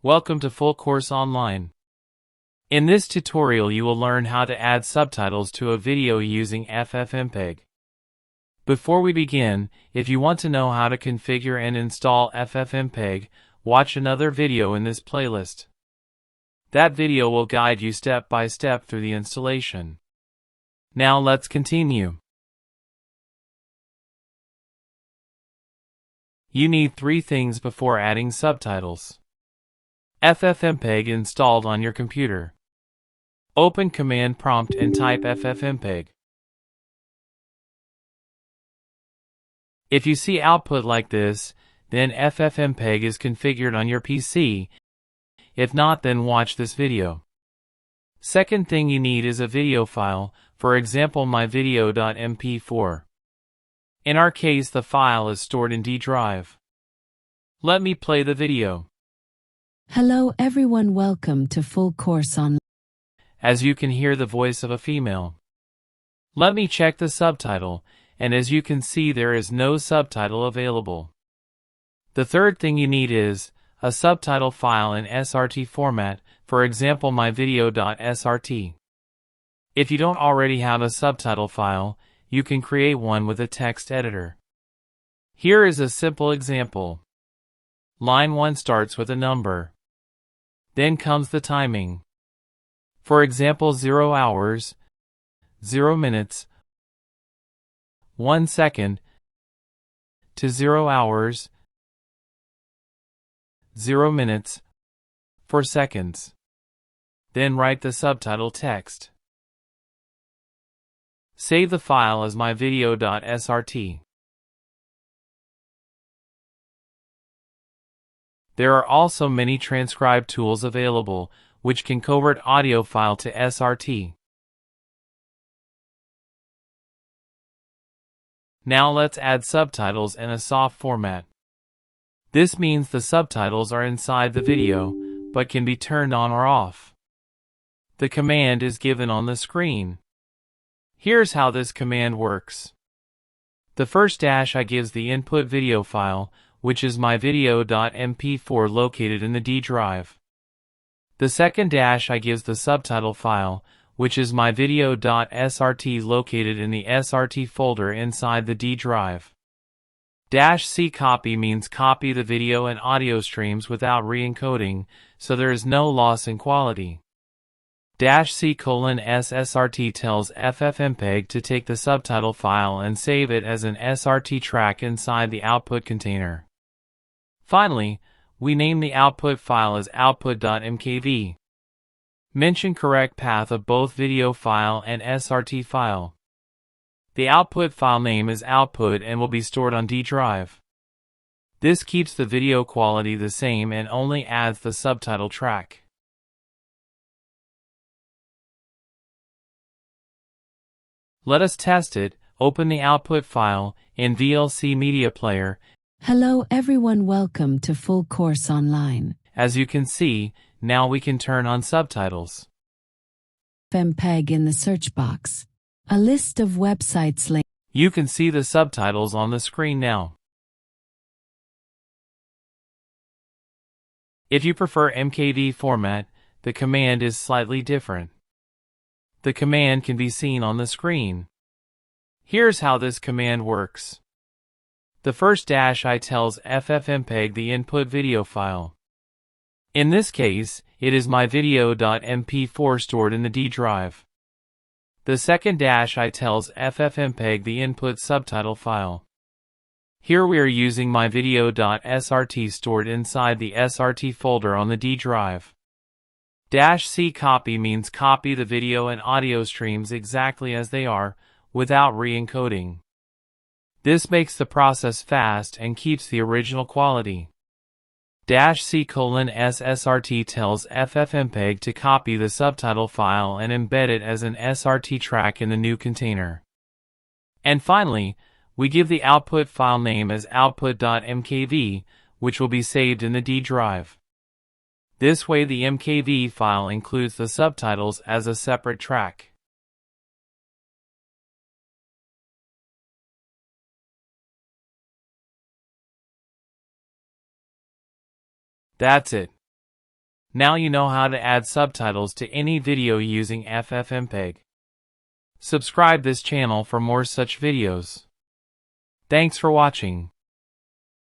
Welcome to Full Course Online. In this tutorial you will learn how to add subtitles to a video using FFmpeg. Before we begin, if you want to know how to configure and install FFmpeg, watch another video in this playlist. That video will guide you step by step through the installation. Now let's continue. You need three things before adding subtitles. FFmpeg installed on your computer. Open command prompt and type FFmpeg. If you see output like this, then FFmpeg is configured on your PC. If not, then watch this video. Second thing you need is a video file, for example myvideo.mkv. In our case, the file is stored in D drive. Let me play the video. Hello everyone, welcome to Full Course Online. As you can hear the voice of a female. Let me check the subtitle, and as you can see there is no subtitle available. The third thing you need is a subtitle file in SRT format, for example myvideo.srt. If you don't already have a subtitle file, you can create one with a text editor. Here is a simple example. Line 1 starts with a number. Then comes the timing. For example 0 hours, 0 minutes, 1 second, to 0 hours, 0 minutes, 4 seconds. Then write the subtitle text. Save the file as myvideo.srt. There are also many transcribe tools available, which can convert audio file to SRT. Now let's add subtitles in a soft format. This means the subtitles are inside the video, but can be turned on or off. The command is given on the screen. Here's how this command works. The first dash I gives the input video file, which is myvideo.mkv located in the D drive. The second dash I gives the subtitle file, which is myvideo.srt located in the SRT folder inside the D drive. -C copy means copy the video and audio streams without re-encoding, so there is no loss in quality. -C:(S) SRT tells FFmpeg to take the subtitle file and save it as an SRT track inside the output container. Finally, we name the output file as output.mkv. Mention correct path of both video file and SRT file. The output file name is output and will be stored on D drive. This keeps the video quality the same and only adds the subtitle track. Let us test it. Open the output file in VLC Media Player. Hello everyone, welcome to Full Course Online. As you can see, now we can turn on subtitles. FFmpeg in the search box. A list of websites link. You can see the subtitles on the screen now. If you prefer MKV format, the command is slightly different. The command can be seen on the screen. Here's how this command works. The first dash I tells FFmpeg the input video file. In this case, it is myvideo.mkv stored in the D drive. The second dash I tells FFmpeg the input subtitle file. Here we are using myvideo.srt stored inside the SRT folder on the D drive. -C copy means copy the video and audio streams exactly as they are, without re-encoding. This makes the process fast and keeps the original quality. -C:(S) SRT tells FFmpeg to copy the subtitle file and embed it as an SRT track in the new container. And finally, we give the output file name as output.mkv, which will be saved in the D drive. This way the MKV file includes the subtitles as a separate track. That's it. Now you know how to add subtitles to any video using FFmpeg. Subscribe this channel for more such videos. Thanks for watching.